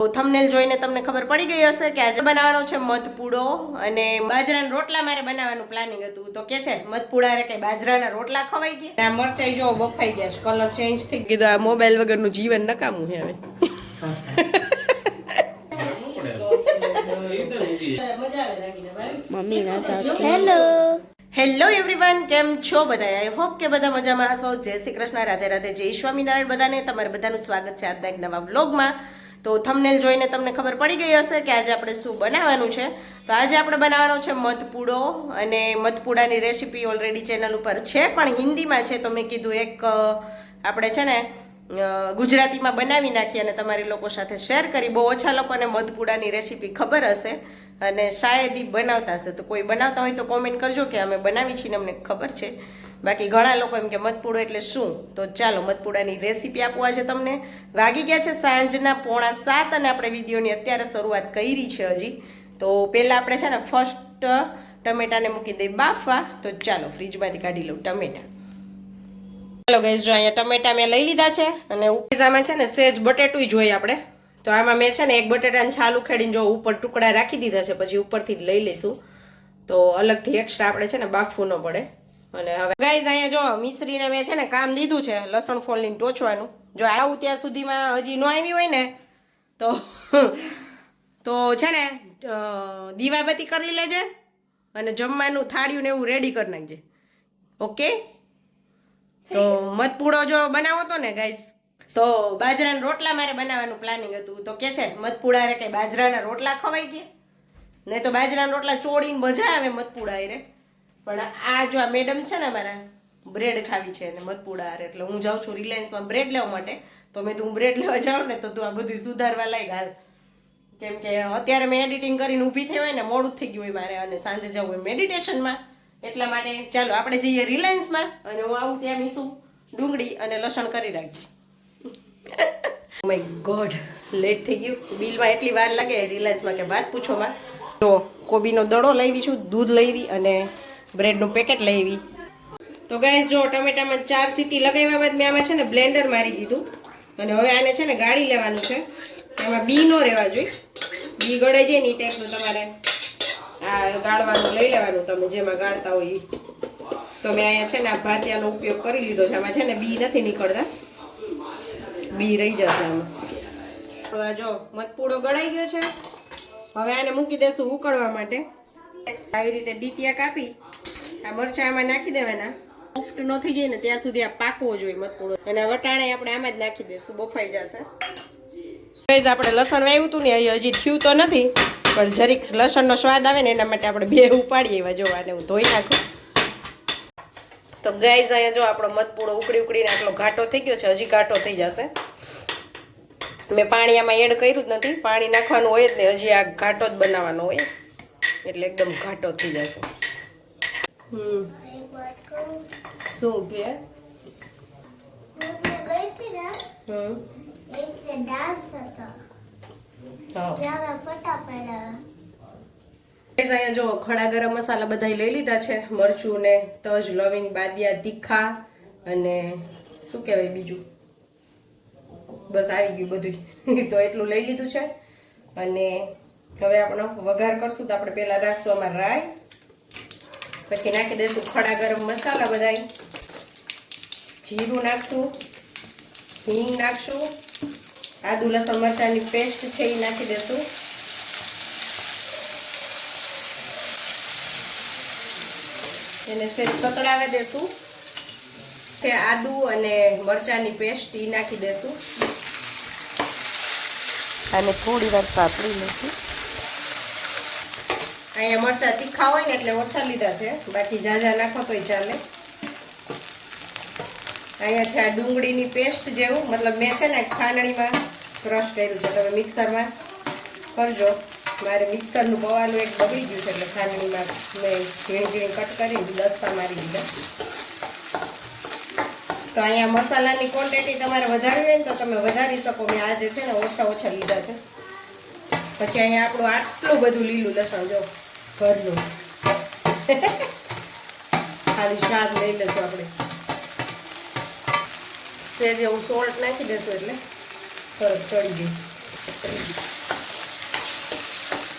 તો થંબનેલ જોઈને તમને ખબર પડી ગઈ હશે કે આજે બનાવવાનો છે મધપૂડો અને બાજરાના રોટલા મારે બનાવવાનું પ્લાનિંગ હતું. તો કે છે મધપૂડા રે કે બાજરાના રોટલા ખવાઈ ગયા. આ મરચાઈ જો બફાઈ ગયા છે, કલર ચેન્જ થઈ ગયો. આ મોબાઈલ વગરનું જીવન નકામું છે હવે. મમ્મી હેલો હેલો એવરીવન, કેમ છો બધા? આઈ હોપ કે બધા મજામાં હશો. જય શ્રી કૃષ્ણ, રાધે રાધે, જય સ્વામિનારાયણ બધાને. તમારે બધાનું સ્વાગત છે આજના એક નવા વ્લોગમાં. તો થંબનેલ જોઈને તમને ખબર પડી ગઈ હશે કે આજે આપણે શું બનાવવાનું છે. તો આજે આપણે બનાવવાનો છે મધપૂડો અને મધપૂડાની રેસીપી ઓલરેડી ચેનલ ઉપર છે પણ હિન્દીમાં છે. તો મેં કીધું એક આપણે છે ને ગુજરાતીમાં બનાવી નાખી અને તમારી લોકો સાથે શેર કરી. બહુ ઓછા લોકોને મધપૂડાની રેસીપી ખબર હશે અને શાયદ ઈ બનાવતા હશે. તો કોઈ બનાવતા હોય તો કોમેન્ટ કરજો કે અમે બનાવી છીએ ને અમને ખબર છે. બાકી ઘણા લોકો એમ કે મધપૂડો એટલે શું. તો ચાલો મધપૂડાની રેસીપી આપું આજે તમને. વાગી ગયા છે સાંજના 6:45 અને આપણે વિડીયોની અત્યારે શરૂઆત કરી છે હજી. તો પહેલાં આપણે છે ને ફર્સ્ટ ટમેટાને મૂકી દઈએ બાફવા. તો ચાલો ફ્રીજમાંથી કાઢી લઉં ટમેટા. ચાલો ગાઈસ, જો અહીંયા ટમેટા મેં લઈ લીધા છે અને ઉપીઝામાં છે ને સેજ બટેટું જોઈએ આપણે. તો આમાં મેં છે ને એક બટેટાને છાલ ઉખેડીને જો ઉપર ટુકડા રાખી દીધા છે, પછી ઉપરથી જ લઈ લઈશું. તો અલગથી એક્સ્ટ્રા આપણે છે ને બાફવું ન પડે. અને હવે ગાઈસ અહીંયા જો મિશ્રીને મેં છે ને કામ દીધું છે લસણ ફોલીને ટોચવાનું. જો આવું ત્યાં સુધીમાં હજી ન આવી હોય ને તો છે ને દીવાબત્તી કરી લેજે અને જમવાનું થાળીયું ને એવું રેડી કરી નાખજે. ઓકે, તો મધપૂડો જો બનાવો તો ને ગાઈસ, તો બાજરાના રોટલા મારે બનાવવાનું પ્લાનિંગ હતું. તો કે છે મધપૂડા રે કે બાજરાના રોટલા ખવાઈ ગયા. નહીં તો બાજરાના રોટલા ચોળીને મજા આવે મધપૂડા રે. પણ આ જો આ મેડમ છે ને મારા બ્રેડ ખાવી છે અને મધપૂડા રે, એટલે હું જાઉં છું રિલાયન્સમાં બ્રેડ લેવા માટે. તો મેં તું બ્રેડ લેવા જાઉં ને તો તું આ બધું સુધારવા લાગ હાલ. કેમ કે અત્યારે મેં એડિટિંગ કરીને ઊભી થઈ હોય ને મોડું થઈ ગયું હોય મારે અને સાંજે જવું હોય મેડિટેશનમાં. એટલા માટે ચાલો આપણે જઈએ રિલાયન્સમાં અને હું આવું ત્યાં મીસું ડુંગળી અને લસણ કરી રાખજે. માય ગોડ, લેટ થઈ ગયું. બિલમાં એટલી વાર લાગે રિલાયન્સમાં કે વાત પૂછોમાં. તો કોબીનો દડો લાવી છું, દૂધ લાવી અને બ્રેડનું પેકેટ લાવી. તો ગાઈસ જો ટમેટામાં 4 સીટી લગાવ્યા બાદ મેં આમાં છે ને બ્લેન્ડર મારી દીધું અને હવે આને છે ને ગાળી લેવાનું છે. એમાં બી ન રહેવા જોઈએ, બી ગળાઈ જાય ને એ ટાઈપનું તમારે આ ગાળવાનું લઈ લેવાનું તમે જેમાં ગાળતા હોય એ. તો મેં અહીંયા છે ને આ ભાતિયાનો ઉપયોગ કરી લીધો છે. આમાં છે ને બી નથી નીકળતા, બી રહી જશે આમાં. જો મધપૂડો ગળાઈ ગયો છે. હવે આને મૂકી દેશું ઉકળવા માટે. આવી રીતે ડીટીયા કાપી આ મરચાં આમાં નાખી દેવાના. સોફ્ટ ન થઈ જાય ને ત્યાં સુધી આ પાકવો જોઈએ મધપૂડો. અને વટાણે આપણે આમાં જ નાખી દઈશું, બફાઈ જશે. આપણે લસણ વાવ્યું હતું ને હજી થયું તો નથી, પણ જરીક લસણનો સ્વાદ આવે ને એના માટે આપણે બે ઉપાડીએ એવા જોવાને હું ધોઈ નાખું. તો ગાઈઝ અહીંયા જો આપણો મધપૂડો ઉકળીને આટલો ઘાટો થઈ ગયો છે. હજી ઘાટો થઈ જશે. મેં પાણી આમાં એડ કર્યું જ નથી, પાણી નાખવાનું હોય જ ને. હજી આ ઘાટો જ બનાવવાનો હોય એટલે એકદમ ઘાટો થઈ જશે. શું કે અહીંયા જો ખડા ગરમ મસાલા બધા લઈ લીધા છે. મરચું ને તજ, લવિંગ, બાદિયા, તીખા અને શું કહેવાય બીજું, બસ આવી ગયું બધું. તો એટલું લઈ લીધું છે. અને હવે આપણે વઘાર કરશું. તો આપણે પહેલાં નાખશું આમાં રાઈ, પછી નાખી દઈશું ખડા ગરમ મસાલા બધા, જીરું નાખશું, હિંગ નાખશું, આદુ લસણ મરચાંની પેસ્ટ છે એ નાખી દઈશું. એને સેજ સતળાવી દઈશું. છે આદુ અને મરચાંની પેસ્ટ એ નાખી દઈશું અને થોડી વાર સાતળી લઈશું. અહીંયા મરચાં તીખા હોય ને એટલે ઓછા લીધા છે, બાકી ઝાઝા નાખો તોય ચાલે. અહીંયા છે આ ડુંગળીની પેસ્ટ જેવું, મતલબ મેં છે ને ખાંડણીમાં ક્રશ કર્યું છે. તમે મિક્સરમાં કરજો. મારે મિક્સરનું પવાનું એક બગડી ગયું છે એટલે ખાંડણીમાં મેં ઝીણી કટ કરીને દસ્તા મારી દીધા. તો અહીંયા મસાલાની ક્વોન્ટિટી તમારે વધારવી હોય ને તો તમે વધારી શકો. મેં આજે છે ને ઓછા લીધા છે. પછી અહીંયા આપણું આટલું બધું લીલું લસણ જો ઘરનું ખાલી સ્વાદ લઈ લેશું આપણે. સેજ એવું સોલ્ટ નાખી દેશું એટલે સરસ ચડી ગયું.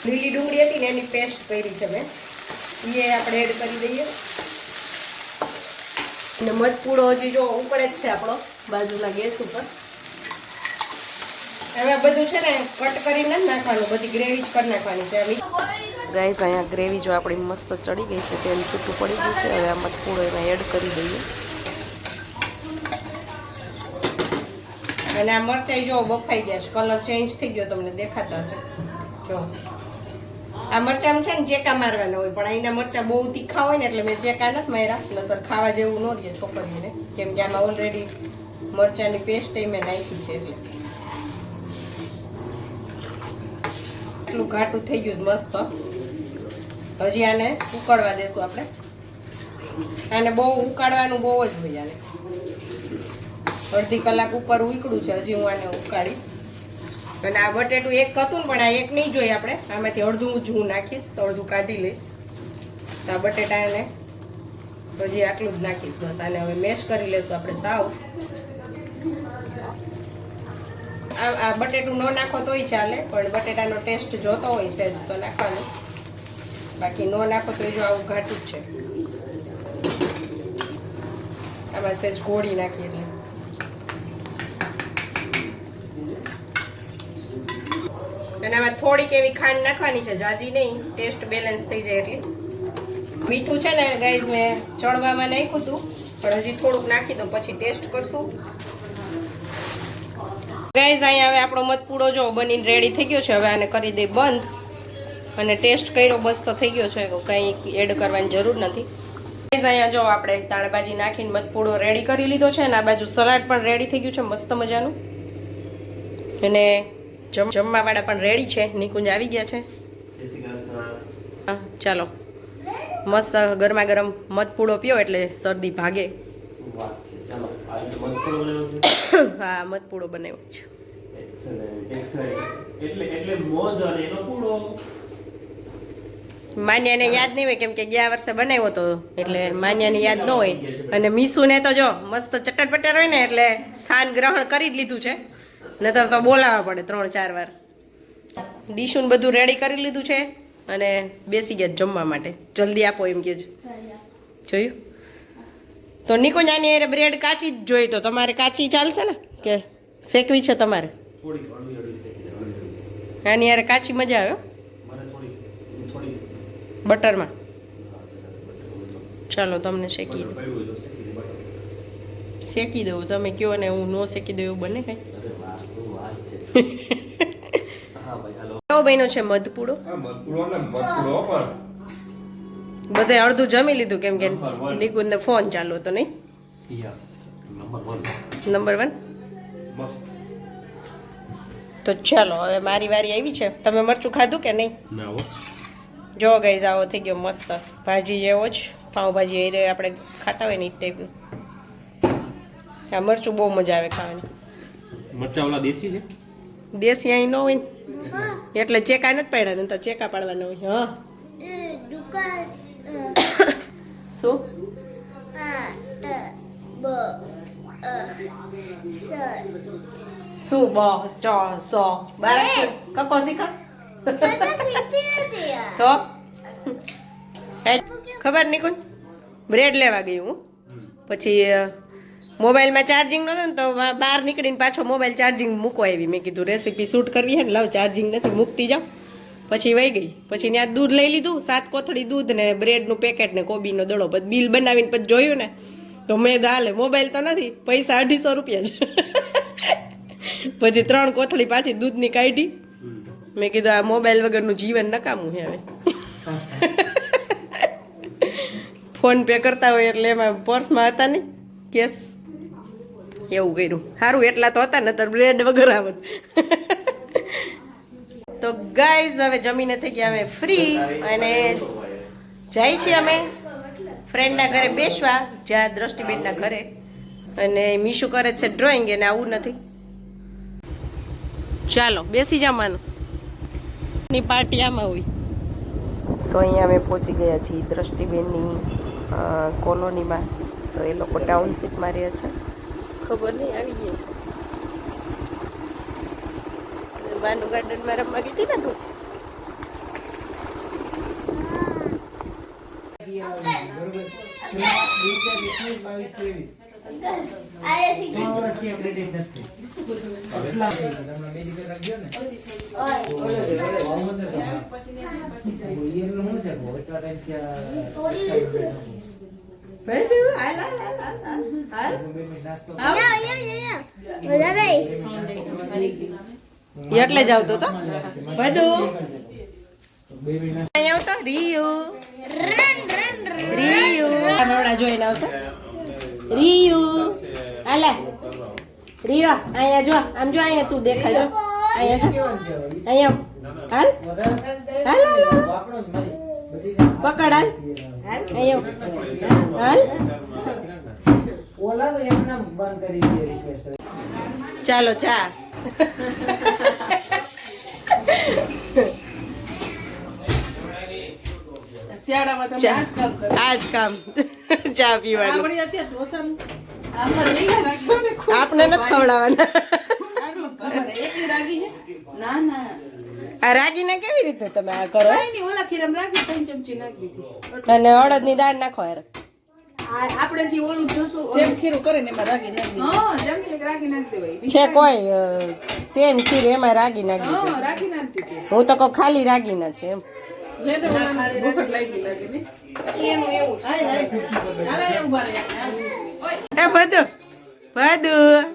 લીલી ડુંગળી હતી ને એની પેસ્ટ કરી છે મેં, એ આપણે એડ કરી દઈએ. અને મધપૂડો હજી જો ઉકળે જ છે આપણો બાજુના ગેસ ઉપર. હવે બધું છે ને કટ કરીને જ નાખવાનું, બધી ગ્રેવી જ કરી નાખવાની છે. ગાઈસ અહીંયા ગ્રેવી જો આપણી મસ્ત ચડી ગઈ છે, તેલ છૂટું પડી ગયું છે. હવે આ મધપૂડો એમાં એડ કરી દઈએ. અને આ મરચાઈ જો બફાઈ ગયા છે, કલર ચેન્જ થઈ ગયો, તમને દેખાતા હશે. જો આ મરચાં છે ને ચેકા મારવાના હોય, પણ અહીંના મરચાં બહુ તીખા હોય ને એટલે મેં ચેકા નથી માર્યા, નતર ખાવા જેવું ન રહે છોકરીઓને, કેમ કે આમાં ઓલરેડી મરચાંની પેસ્ટ મેં નાખી છે. એટલે એટલું ઘાટું થઈ ગયું મસ્ત. હજી આને ઉકળવા દેશું આપણે. આને બહુ ઉકાળવાનું બહુ જ હોય. આને અડધી કલાક ઉપર ઉકળ્યું છે, હજી હું આને ઉકાળીશ. અને આ બટેટું એક હતું પણ આ એક નહીં જોઈએ આપણે, આમાંથી અડધું જ હું નાખીશ, અડધું કાઢી લઈશ. તો આ બટેટાને હજી આટલું જ નાખીશ બસ. આને હવે મેશ કરી લઈશું આપણે સાવ. આ બટેટું ન નાખો તોય ચાલે, પણ બટેટાનો ટેસ્ટ જોતો હોય સહેજ તો નાખવાનું, બાકી ન નાખો તો જો આવું ઘાટું જ છે. આમાં સહેજ ગોળી નાખી એટલે. અને આમાં થોડીક એવી ખાંડ નાખવાની છે, જાજી નહીં, ટેસ્ટ બેલેન્સ થઈ જાય એટલી. મીઠું છે ને ગાઈઝ મેં ચડવામાં નાખ્યું હતું, પણ હજી થોડુંક નાખી દઉં પછી ટેસ્ટ કરશું. ગાઈઝ અહીંયા હવે આપણો મધપૂડો જો બનીને રેડી થઈ ગયો છે. હવે આને કરી દઈ બંધ અને ટેસ્ટ કર્યો બસ તો થઈ ગયો છે, કંઈ એડ કરવાની જરૂર નથી. ગાઈઝ અહીંયા જો આપણે તાળભાજી નાખીને મધપૂડો રેડી કરી લીધો છે, અને આ બાજુ સલાડ પણ રેડી થઈ ગયું છે મસ્ત મજાનું. અને જમવાવાળા પણ રેડી છે, નિકુંજ આવી ગયા છે. હા ચાલો, મસ્ત ગરમા ગરમ મધપૂડો પીઓ એટલે શરદી ભાગે. હા મધપૂડો બનાવ્યો છે. માન્યાને યાદ નહીં હોય, કેમ કે ગયા વર્ષે બનાવ્યો હતો એટલે માન્યાને યાદ ન હોય. અને મીસુને તો જો મસ્ત ચટરપટર હોય ને એટલે સ્થાન ગ્રહણ કરી જ લીધું છે, નતર તો બોલાવવા પડે 3-4 વાર. ડીશું બધું રેડી કરી લીધું છે અને બેસી ગયા જમવા માટે. જલ્દી આપો એમ કે જોયું તો. નિકુંજાની અરે બ્રેડ કાચી જ જોઈ, તો તમારે કાચી ચાલશે ને કે શેકવી છે તમારે? આની યાર કાચી મજા આવે બટરમાં. ચાલો તમને શેકી દઉં, શેકી દઉં. તમે કહો ને હું નો શેકી દઉં એવું બને કઈ? કેવો બન્યો છે મધપૂડો? બધે અડધું જમી લીધું, કેમ કે નિકુંજને ફોન ચાલુ હતો નહીં? નંબર 1. તો ચાલો હવે મારી વારી આવી છે. તમે મરચું ખાધું કે નહીં? જો ગાઈઝ આવો થઈ ગયો મસ્ત ભાજી જેવો જ, પાઉંભાજી એ આપણે ખાતા હોય ને એ ટાઈપનું. આ મરચું બહુ મજા આવે ખાવાની. મરચા ઓલા દેશી છે? દેશી અહીં ન હોય ને એટલે ચેકા નથી પાડ્યા, ને તો ચેકા પાડવાના હોય. હા શું શું બ ચ સ બાર કકો શીખા તો ખબર નહીં કોઈ. બ્રેડ લેવા ગઈ હું, પછી મોબાઈલમાં ચાર્જિંગ નહોતું ને તો બહાર નીકળીને પાછો મોબાઈલ ચાર્જિંગ મૂકવા આવી. મેં કીધું રેસીપી શૂટ કરવી છે ને, લાવ ચાર્જિંગ નથી મૂકતી જાઉં. પછી વહી ગઈ. પછી ત્યાં દૂધ લઈ લીધું, 7 કોથળી દૂધ ને બ્રેડનું પેકેટ ને કોબીનો દડો. પછી બિલ બનાવીને પછી જોયું ને તો મેં હાલે મોબાઈલ તો નથી, પૈસા 250 રૂપિયા છે. પછી 3 કોથળી પાછી દૂધની કાઢી. મેં કીધું આ મોબાઈલ વગરનું જીવન નકામું છે હવે. ફોન પે કરતા હોય એટલે એમાં પર્સમાં હતા નહીં કેસ, એવું કર્યું. સારું એટલા તો હતા ને, તો બ્રેડ વગર આવત. તો ગાઈઝ હવે જમીને થઈ ગયા અમે ફ્રી, અને જાય છીએ અમે ફ્રેન્ડના ઘરે બેસવા, જ્યાં દ્રષ્ટિબેનના ઘરે. અને મીશુ કરે છે ડ્રોઈંગ, એને આવું નથી. ચાલો બેસી જવાનું, ની પાર્ટી આમાં હોય. તો અહીંયા અમે પહોંચી ગયા છીએ દ્રષ્ટિબેનની કોલોનીમાં. તો એ લોકો ટાઉનશીપમાં રહે છે, ખબર નહીં આવી ગઈ છે. બાનું ગાર્ડનમાં રમવા ગઈ હતી ને તું એટલે જ આવતો તો બધું અહીંયા આવતો રીયુ નવડા જોઈને આવશે રીયુ હાલે રીયો અહીંયા જો આમ જો અહીંયા તું દેખાય જો અહીંયા હાલ હાલ પકડ હાલ અહીંયા હાલ ચાલો ચા આજ કામ ચા પીવાનું આપને નથી ખવડાવવાના આ રાગીને કેવી રીતે તમે આ કરો અને અડદની દાળ નાખો યાર આપણે જે ઓલું જોશું સેમ ખીરું કરે ને એમાં રાગી નાખી હા જમચી રાગી નાખ દેવાય છે કોઈ સેમ ખીર એમાં રાગી નાખી હા રાગી નાખ દીધી હું તો કહું ખાલી રાગીના છે એમ લેને ભૂખટ લાગે ને એનું એવું છે. એ બધું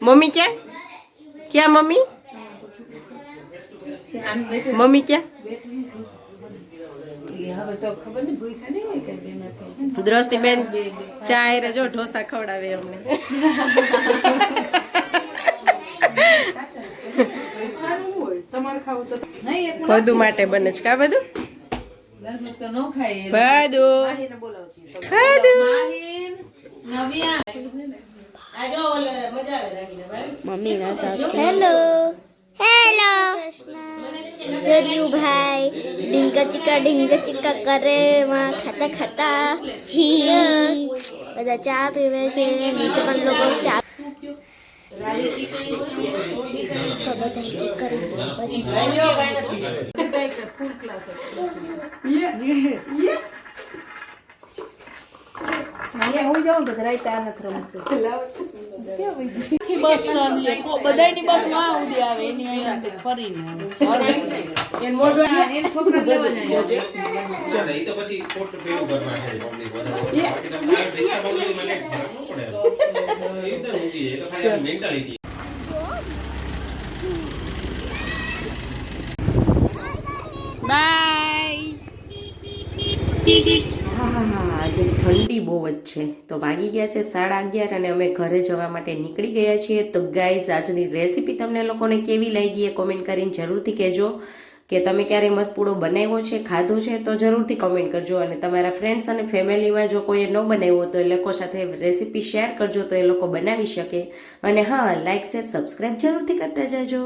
મમ્મી ક્યાં મમ્મી મમ્મી ક્યાં હવે તો ખબર ને ભૂખા નહીં હોય કે બેના દ્રષ્ટિબેન ચા હારે જો ઢોસા ખવડાવે અમને ખાવાનું હોય તમારે ખાવું તો નહીં એક બધું માટે બને છે કા બધું લગભગ તો ન ખાય બધું માહીને બોલાવજી માહીન નવિયા આ જો ઓલે મજા આવે રાખીને ભાઈ મમ્મી ના સાથ હેલો હેલો ગરીબ ભાઈ ઢીંકા ચીકા કરે માં ખાતા ખાતા બધા ચા પીવે છે નીચે પણ લોકો ચા અહીંયા હું જાઉં તો રાઈતા નથી રમશે બસ સ્ટેન્ડ લે બધાયની બસ માં ઉડી આવે એની અહીંયા ફરીને આવે એન મોઢું એને છોકરા લેવા જાય ચાલે ઈ તો પછી કોટ પેલું ઘરમાં છે પબ્લિક વધારે બાકી તો મારે પૈસા પબ્લિક મને ફરક ન પડે એ તો ઊંધી છે એ તો ખાલી મેન્ટાલિટી બાય આજે ઠંડી બહુ જ છે તો વાગી ગયા છે 11:30 અને અમે ઘરે જવા માટે નીકળી ગયા છીએ તો ગાઈઝ આજની રેસીપી તમને લોકોને કેવી લાગી એ કોમેન્ટ કરીને જરૂરથી કહેજો કે તમે ક્યારે મધપૂડો બનાવ્યો છે ખાધો છે તો જરૂરથી કોમેન્ટ કરજો અને તમારા ફ્રેન્ડ્સ અને ફેમિલીમાં જો કોઈએ ન બનાવ્યો તો એ લોકો સાથે રેસીપી શેર કરજો તો એ લોકો બનાવી શકે અને હા લાઇક શેર સબસ્ક્રાઈબ જરૂરથી કરતા જજો.